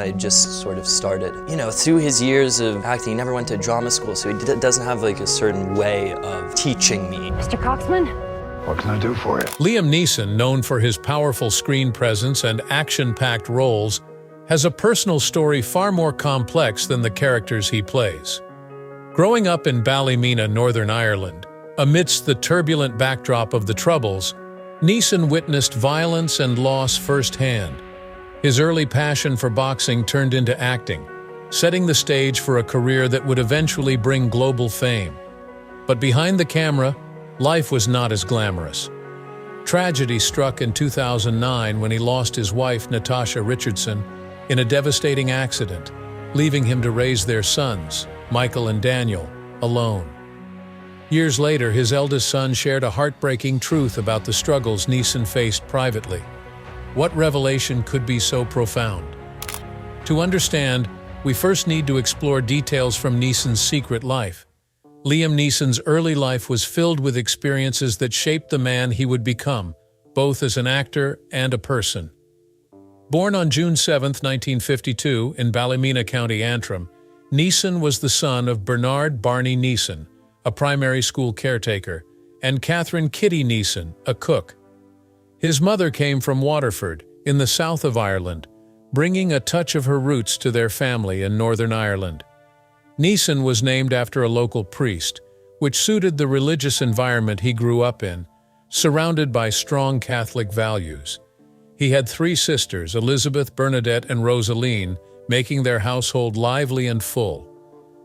I just sort of started. You know, through his years of acting, he never went to drama school, so he doesn't have like a certain way of teaching me. Mr. Coxman? What can I do for you? Liam Neeson, known for his powerful screen presence and action-packed roles, has a personal story far more complex than the characters he plays. Growing up in Ballymena, Northern Ireland, amidst the turbulent backdrop of the Troubles, Neeson witnessed violence and loss firsthand. His early passion for boxing turned into acting, setting the stage for a career that would eventually bring global fame. But behind the camera, life was not as glamorous. Tragedy struck in 2009 when he lost his wife, Natashas Richardson, in a devastating accident, leaving him to raise their sons, Michael and Daniel, alone. Years later, his eldest son shared a heartbreaking truth about the struggles Neeson faced privately. What revelation could be so profound? To understand, we first need to explore details from Neeson's secret life. Liam Neeson's early life was filled with experiences that shaped the man he would become, both as an actor and a person. Born on June 7, 1952, in Ballymena, County Antrim, Neeson was the son of Bernard Barney Neeson, a primary school caretaker, and Catherine Kitty Neeson, a cook. His mother came from Waterford, in the south of Ireland, bringing a touch of her roots to their family in Northern Ireland. Neeson was named after a local priest, which suited the religious environment he grew up in, surrounded by strong Catholic values. He had 3 sisters, Elizabeth, Bernadette, and Rosaline, making their household lively and full.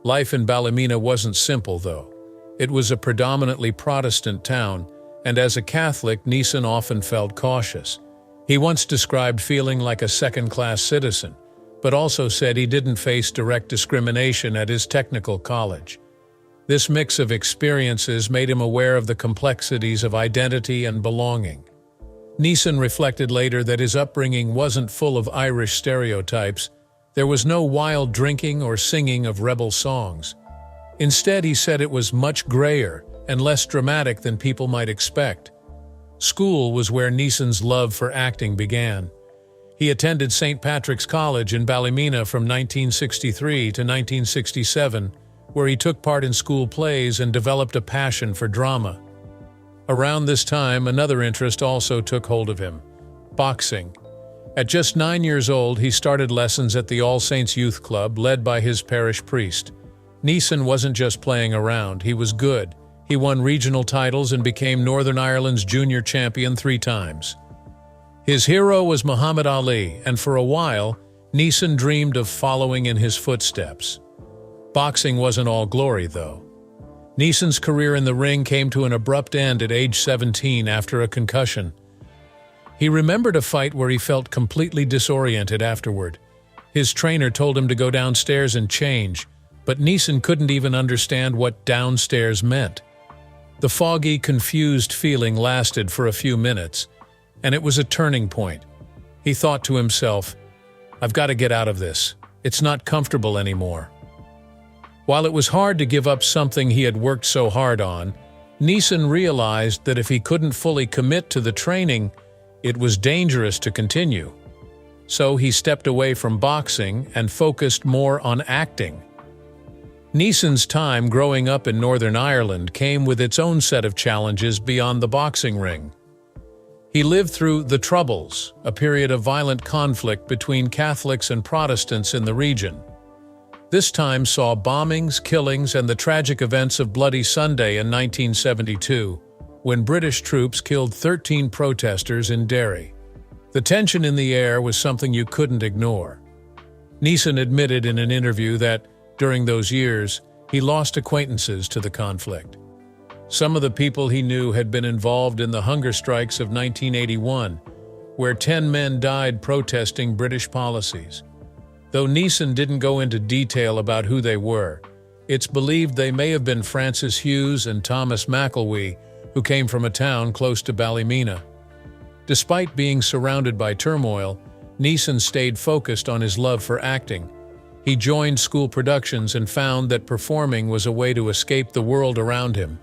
Life in Ballymena wasn't simple, though. It was a predominantly Protestant town, and as a Catholic, Neeson often felt cautious. He once described feeling like a second-class citizen, but also said he didn't face direct discrimination at his technical college. This mix of experiences made him aware of the complexities of identity and belonging. Neeson reflected later that his upbringing wasn't full of Irish stereotypes. There was no wild drinking or singing of rebel songs. Instead, he said it was much grayer and less dramatic than people might expect. School was where Neeson's love for acting began. He attended St. Patrick's College in Ballymena from 1963 to 1967, where he took part in school plays and developed a passion for drama. Around this time, another interest also took hold of him: boxing. At just 9 years old, he started lessons at the All Saints Youth Club, led by his parish priest. Neeson wasn't just playing around, he was good. He won regional titles and became Northern Ireland's junior champion 3 times. His hero was Muhammad Ali, and for a while, Neeson dreamed of following in his footsteps. Boxing wasn't all glory, though. Neeson's career in the ring came to an abrupt end at age 17 after a concussion. He remembered a fight where he felt completely disoriented afterward. His trainer told him to go downstairs and change, but Neeson couldn't even understand what downstairs meant. The foggy, confused feeling lasted for a few minutes, and it was a turning point. He thought to himself, "I've got to get out of this. It's not comfortable anymore." While it was hard to give up something he had worked so hard on, Neeson realized that if he couldn't fully commit to the training, it was dangerous to continue. So he stepped away from boxing and focused more on acting. Neeson's time growing up in Northern Ireland came with its own set of challenges beyond the boxing ring. He lived through the Troubles, a period of violent conflict between Catholics and Protestants in the region. This time saw bombings, killings, and the tragic events of Bloody Sunday in 1972, when British troops killed 13 protesters in Derry. The tension in the air was something you couldn't ignore. Neeson admitted in an interview that, during those years, he lost acquaintances to the conflict. Some of the people he knew had been involved in the hunger strikes of 1981, where 10 men died protesting British policies. Though Neeson didn't go into detail about who they were, it's believed they may have been Francis Hughes and Thomas McElwee, who came from a town close to Ballymena. Despite being surrounded by turmoil, Neeson stayed focused on his love for acting. He joined school productions and found that performing was a way to escape the world around him.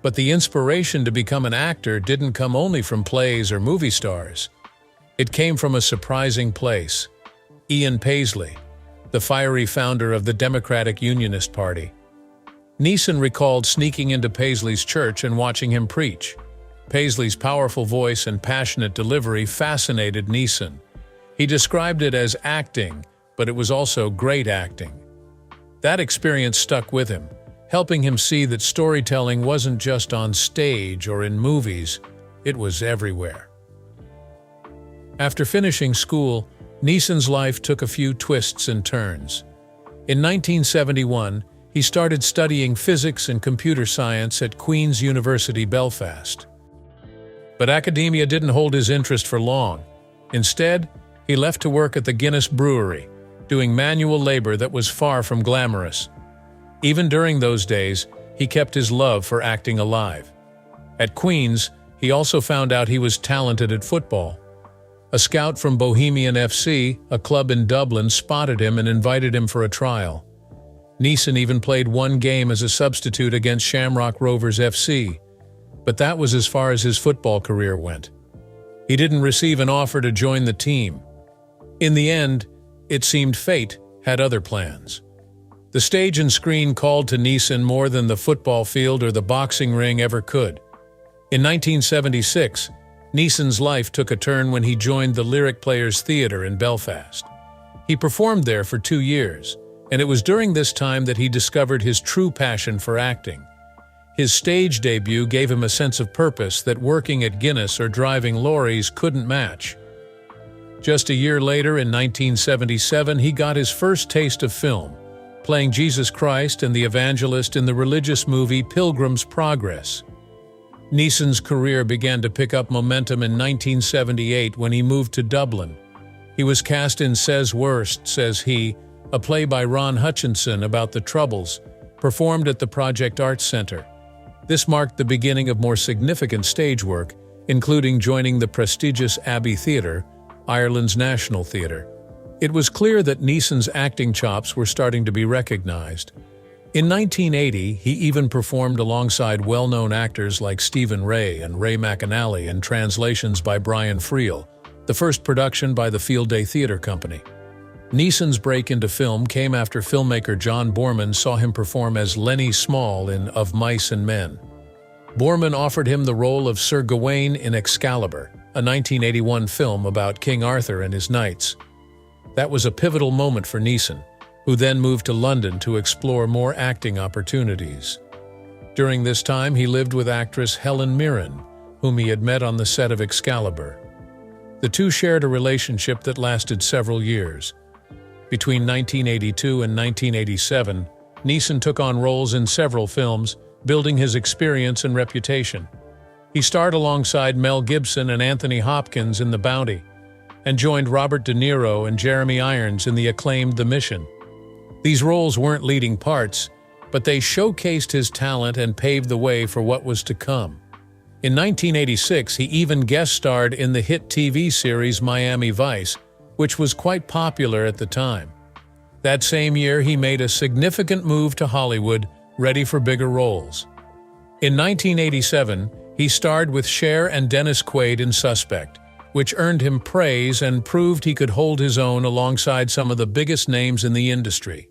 But the inspiration to become an actor didn't come only from plays or movie stars. It came from a surprising place: Ian Paisley, the fiery founder of the Democratic Unionist Party. Neeson recalled sneaking into Paisley's church and watching him preach. Paisley's powerful voice and passionate delivery fascinated Neeson. He described it as acting, but it was also great acting. That experience stuck with him, helping him see that storytelling wasn't just on stage or in movies, it was everywhere. After finishing school, Neeson's life took a few twists and turns. In 1971, he started studying physics and computer science at Queen's University, Belfast. But academia didn't hold his interest for long. Instead, he left to work at the Guinness Brewery, doing manual labor that was far from glamorous. Even during those days, he kept his love for acting alive. At Queen's, he also found out he was talented at football. A scout from Bohemian FC, a club in Dublin, spotted him and invited him for a trial. Neeson even played one game as a substitute against Shamrock Rovers FC, but that was as far as his football career went. He didn't receive an offer to join the team. In the end, it seemed fate had other plans. The stage and screen called to Neeson more than the football field or the boxing ring ever could. In 1976, Neeson's life took a turn when he joined the Lyric Players Theatre in Belfast. He performed there for 2 years, and it was during this time that he discovered his true passion for acting. His stage debut gave him a sense of purpose that working at Guinness or driving lorries couldn't match. Just a year later, in 1977, he got his first taste of film, playing Jesus Christ and the evangelist in the religious movie Pilgrim's Progress. Neeson's career began to pick up momentum in 1978 when he moved to Dublin. He was cast in Says Worst, Says He, a play by Ron Hutchinson about the Troubles, performed at the Project Arts Centre. This marked the beginning of more significant stage work, including joining the prestigious Abbey Theatre, Ireland's national theatre. It was clear that Neeson's acting chops were starting to be recognized. In 1980, he even performed alongside well-known actors like Stephen Ray and Ray McAnally in translations by Brian Friel, the first production by the Field Day Theatre Company. Neeson's break into film came after filmmaker John Boorman saw him perform as Lenny Small in Of Mice and Men. Boorman offered him the role of Sir Gawain in Excalibur, a 1981 film about King Arthur and his knights. That was a pivotal moment for Neeson, who then moved to London to explore more acting opportunities. During this time, he lived with actress Helen Mirren, whom he had met on the set of Excalibur. The two shared a relationship that lasted several years. Between 1982 and 1987, Neeson took on roles in several films, building his experience and reputation. He starred alongside Mel Gibson and Anthony Hopkins in The Bounty, and joined Robert De Niro and Jeremy Irons in the acclaimed The Mission. These roles weren't leading parts, but they showcased his talent and paved the way for what was to come. In 1986, he even guest-starred in the hit TV series Miami Vice, which was quite popular at the time. That same year, he made a significant move to Hollywood, ready for bigger roles. In 1987, he starred with Cher and Dennis Quaid in Suspect, which earned him praise and proved he could hold his own alongside some of the biggest names in the industry.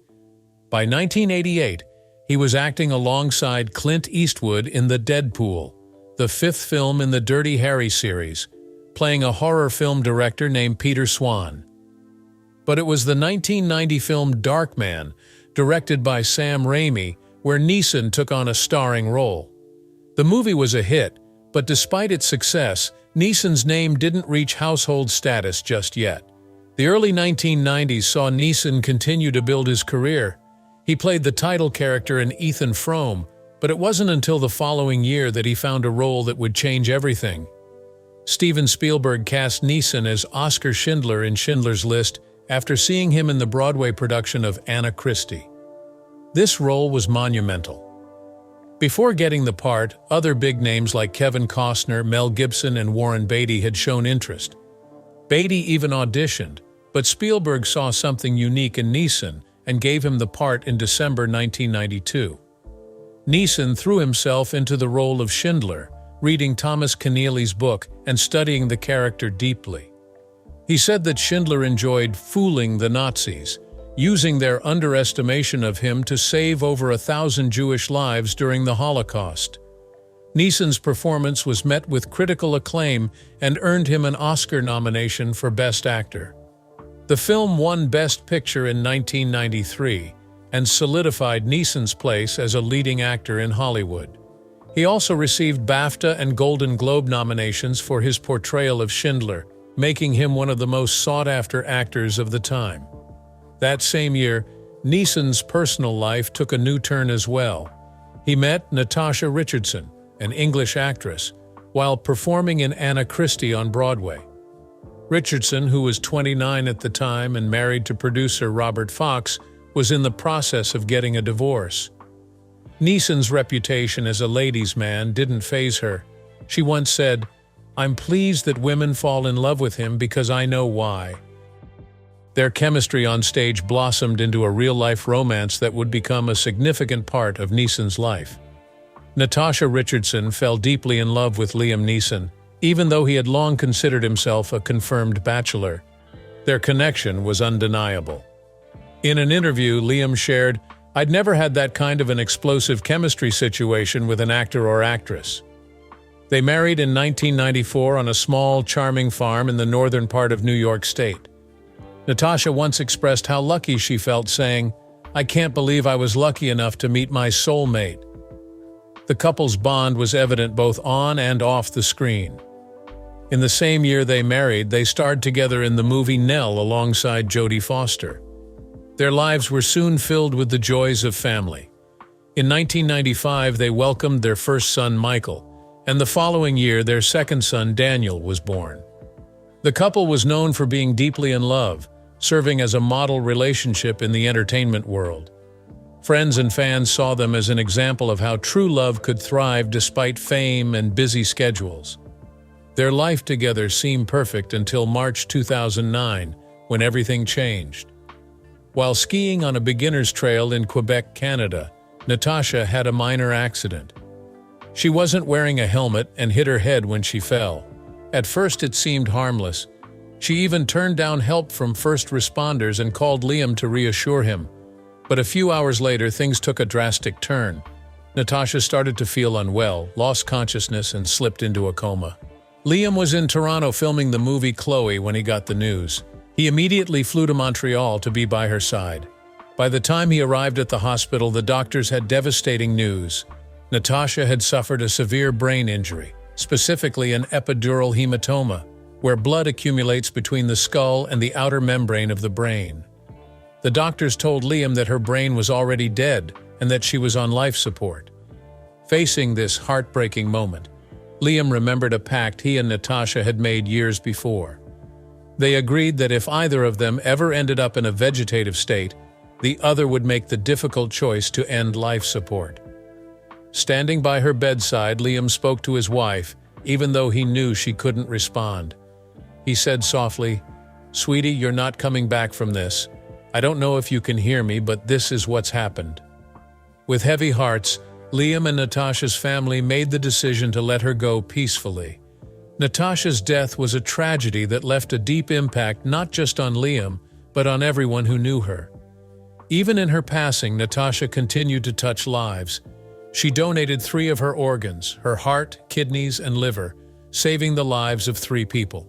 By 1988, he was acting alongside Clint Eastwood in The Deadpool, the fifth film in the Dirty Harry series, playing a horror film director named Peter Swan. But it was the 1990 film Darkman, directed by Sam Raimi, where Neeson took on a starring role. The movie was a hit, but despite its success, Neeson's name didn't reach household status just yet. The early 1990s saw Neeson continue to build his career. He played the title character in Ethan Frome, but it wasn't until the following year that he found a role that would change everything. Steven Spielberg cast Neeson as Oscar Schindler in Schindler's List after seeing him in the Broadway production of Anna Christie. This role was monumental. Before getting the part, other big names like Kevin Costner, Mel Gibson, and Warren Beatty had shown interest. Beatty even auditioned, but Spielberg saw something unique in Neeson and gave him the part in December 1992. Neeson threw himself into the role of Schindler, reading Thomas Keneally's book and studying the character deeply. He said that Schindler enjoyed fooling the Nazis, using their underestimation of him to save over 1,000 Jewish lives during the Holocaust. Neeson's performance was met with critical acclaim and earned him an Oscar nomination for Best Actor. The film won Best Picture in 1993 and solidified Neeson's place as a leading actor in Hollywood. He also received BAFTA and Golden Globe nominations for his portrayal of Schindler, making him one of the most sought-after actors of the time. That same year, Neeson's personal life took a new turn as well. He met Natasha Richardson, an English actress, while performing in Anna Christie on Broadway. Richardson, who was 29 at the time and married to producer Robert Fox, was in the process of getting a divorce. Neeson's reputation as a ladies' man didn't faze her. She once said, "I'm pleased that women fall in love with him because I know why." Their chemistry on stage blossomed into a real-life romance that would become a significant part of Neeson's life. Natasha Richardson fell deeply in love with Liam Neeson, even though he had long considered himself a confirmed bachelor. Their connection was undeniable. In an interview, Liam shared, "I'd never had that kind of an explosive chemistry situation with an actor or actress." They married in 1994 on a small, charming farm in the northern part of New York State. Natasha once expressed how lucky she felt, saying, "I can't believe I was lucky enough to meet my soulmate." The couple's bond was evident both on and off the screen. In the same year they married, they starred together in the movie Nell alongside Jodie Foster. Their lives were soon filled with the joys of family. In 1995, they welcomed their first son, Michael, and the following year their second son, Daniel, was born. The couple was known for being deeply in love, serving as a model relationship in the entertainment world. Friends and fans saw them as an example of how true love could thrive despite fame and busy schedules. Their life together seemed perfect until March 2009, when everything changed. While skiing on a beginner's trail in Quebec, Canada, Natasha had a minor accident. She wasn't wearing a helmet and hit her head when she fell. At first it seemed harmless. She even turned down help from first responders and called Liam to reassure him. But a few hours later, things took a drastic turn. Natasha started to feel unwell, lost consciousness, and slipped into a coma. Liam was in Toronto filming the movie Chloe when he got the news. He immediately flew to Montreal to be by her side. By the time he arrived at the hospital, the doctors had devastating news. Natasha had suffered a severe brain injury, specifically an epidural hematoma, where blood accumulates between the skull and the outer membrane of the brain. The doctors told Liam that her brain was already dead and that she was on life support. Facing this heartbreaking moment, Liam remembered a pact he and Natasha had made years before. They agreed that if either of them ever ended up in a vegetative state, the other would make the difficult choice to end life support. Standing by her bedside, Liam spoke to his wife, even though he knew she couldn't respond. He said softly, "Sweetie, you're not coming back from this. I don't know if you can hear me, but this is what's happened." With heavy hearts, Liam and Natasha's family made the decision to let her go peacefully. Natasha's death was a tragedy that left a deep impact not just on Liam, but on everyone who knew her. Even in her passing, Natasha continued to touch lives. She donated 3 of her organs, her heart, kidneys, and liver, saving the lives of 3 people.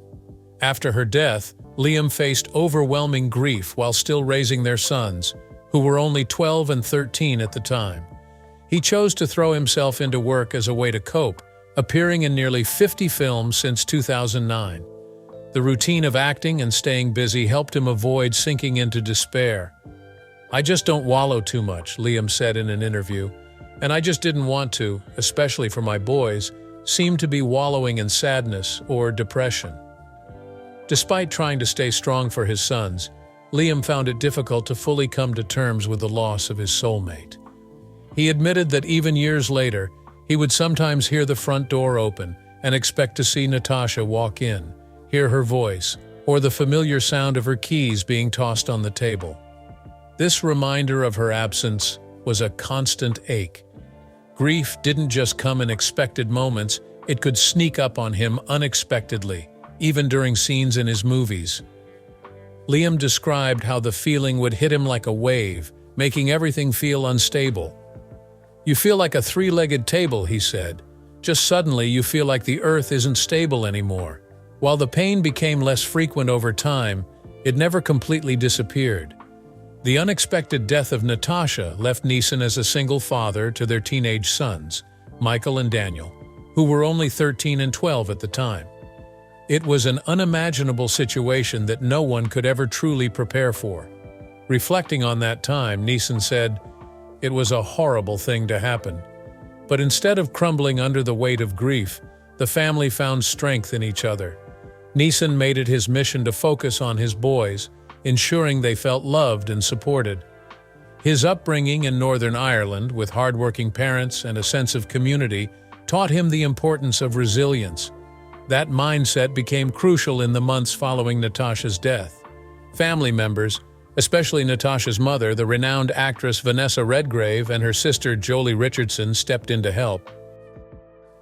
After her death, Liam faced overwhelming grief while still raising their sons, who were only 12 and 13 at the time. He chose to throw himself into work as a way to cope, appearing in nearly 50 films since 2009. The routine of acting and staying busy helped him avoid sinking into despair. "I just don't wallow too much," Liam said in an interview, "and I just didn't want to, especially for my boys, seem to be wallowing in sadness or depression." Despite trying to stay strong for his sons, Liam found it difficult to fully come to terms with the loss of his soulmate. He admitted that even years later, he would sometimes hear the front door open and expect to see Natasha walk in, hear her voice, or the familiar sound of her keys being tossed on the table. This reminder of her absence was a constant ache. Grief didn't just come in expected moments, it could sneak up on him unexpectedly, even during scenes in his movies. Liam described how the feeling would hit him like a wave, making everything feel unstable. "You feel like a three-legged table," he said. "Just suddenly you feel like the earth isn't stable anymore." While the pain became less frequent over time, it never completely disappeared. The unexpected death of Natasha left Neeson as a single father to their teenage sons, Michael and Daniel, who were only 13 and 12 at the time. It was an unimaginable situation that no one could ever truly prepare for. Reflecting on that time, Neeson said, "It was a horrible thing to happen. But instead of crumbling under the weight of grief, the family found strength in each other." Neeson made it his mission to focus on his boys, ensuring they felt loved and supported. His upbringing in Northern Ireland, with hardworking parents and a sense of community, taught him the importance of resilience. That mindset became crucial in the months following Natasha's death. Family members, especially Natasha's mother, the renowned actress Vanessa Redgrave, and her sister Jolie Richardson, stepped in to help.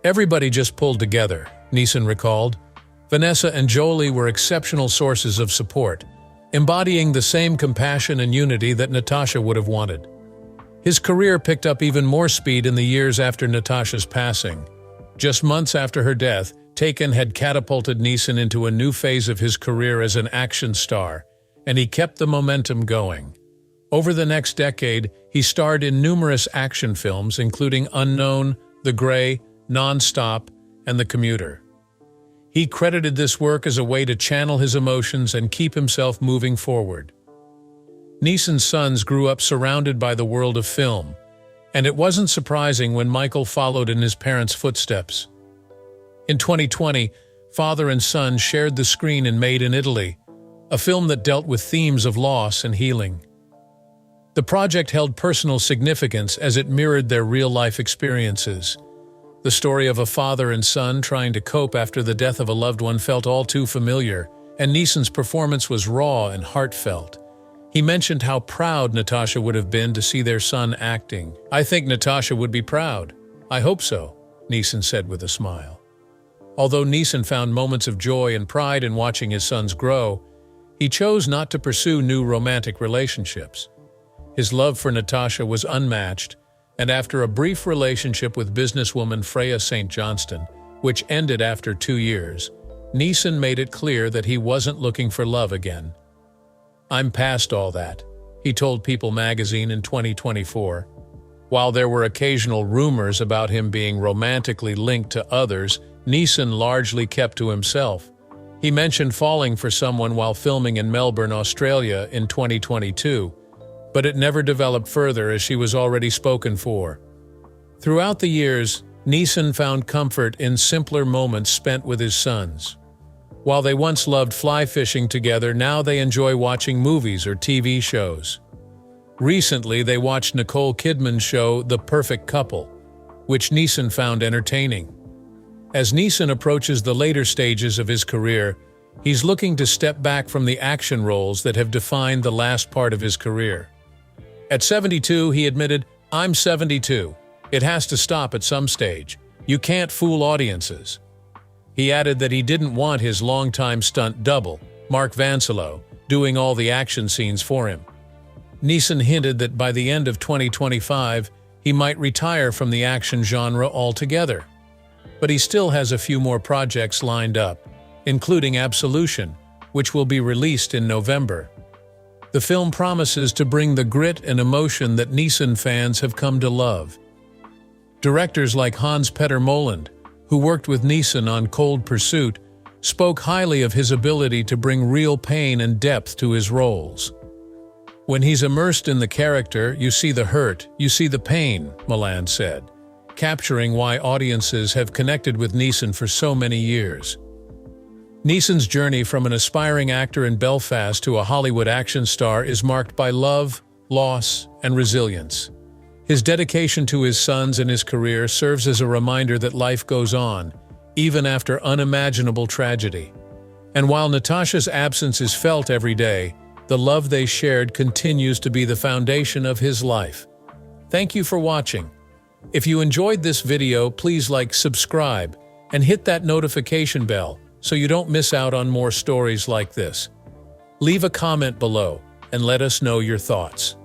"Everybody just pulled together," Neeson recalled. Vanessa and Jolie were exceptional sources of support, embodying the same compassion and unity that Natasha would have wanted. His career picked up even more speed in the years after Natasha's passing. Just months after her death, Taken had catapulted Neeson into a new phase of his career as an action star, and he kept the momentum going. Over the next decade, he starred in numerous action films, including Unknown, The Grey, Non-Stop, and The Commuter. He credited this work as a way to channel his emotions and keep himself moving forward. Neeson's sons grew up surrounded by the world of film, and it wasn't surprising when Michael followed in his parents' footsteps. In 2020, father and son shared the screen in Made in Italy, a film that dealt with themes of loss and healing. The project held personal significance as it mirrored their real-life experiences. The story of a father and son trying to cope after the death of a loved one felt all too familiar, and Neeson's performance was raw and heartfelt. He mentioned how proud Natasha would have been to see their son acting. "I think Natasha would be proud. I hope so," Neeson said with a smile. Although Neeson found moments of joy and pride in watching his sons grow, he chose not to pursue new romantic relationships. His love for Natasha was unmatched, and after a brief relationship with businesswoman Freya St. Johnston, which ended after 2 years, Neeson made it clear that he wasn't looking for love again. "I'm past all that," he told People magazine in 2024. While there were occasional rumors about him being romantically linked to others, Neeson largely kept to himself. He mentioned falling for someone while filming in Melbourne, Australia in 2022, but it never developed further as she was already spoken for. Throughout the years, Neeson found comfort in simpler moments spent with his sons. While they once loved fly fishing together, now they enjoy watching movies or TV shows. Recently, they watched Nicole Kidman's show The Perfect Couple, which Neeson found entertaining. As Neeson approaches the later stages of his career, he's looking to step back from the action roles that have defined the last part of his career. At 72, he admitted, "I'm 72. It has to stop at some stage. You can't fool audiences." He added that he didn't want his longtime stunt double, Mark Vancillo, doing all the action scenes for him. Neeson hinted that by the end of 2025, he might retire from the action genre altogether. But he still has a few more projects lined up, including Absolution, which will be released in November. The film promises to bring the grit and emotion that Neeson fans have come to love. Directors like Hans-Petter Moland, who worked with Neeson on Cold Pursuit, spoke highly of his ability to bring real pain and depth to his roles. "When he's immersed in the character, you see the hurt, you see the pain," Moland said, capturing why audiences have connected with Neeson for so many years. Neeson's journey from an aspiring actor in Belfast to a Hollywood action star is marked by love, loss, and resilience. His dedication to his sons and his career serves as a reminder that life goes on, even after unimaginable tragedy. And while Natasha's absence is felt every day, the love they shared continues to be the foundation of his life. Thank you for watching. If you enjoyed this video, please like, subscribe, and hit that notification bell so you don't miss out on more stories like this. Leave a comment below and let us know your thoughts.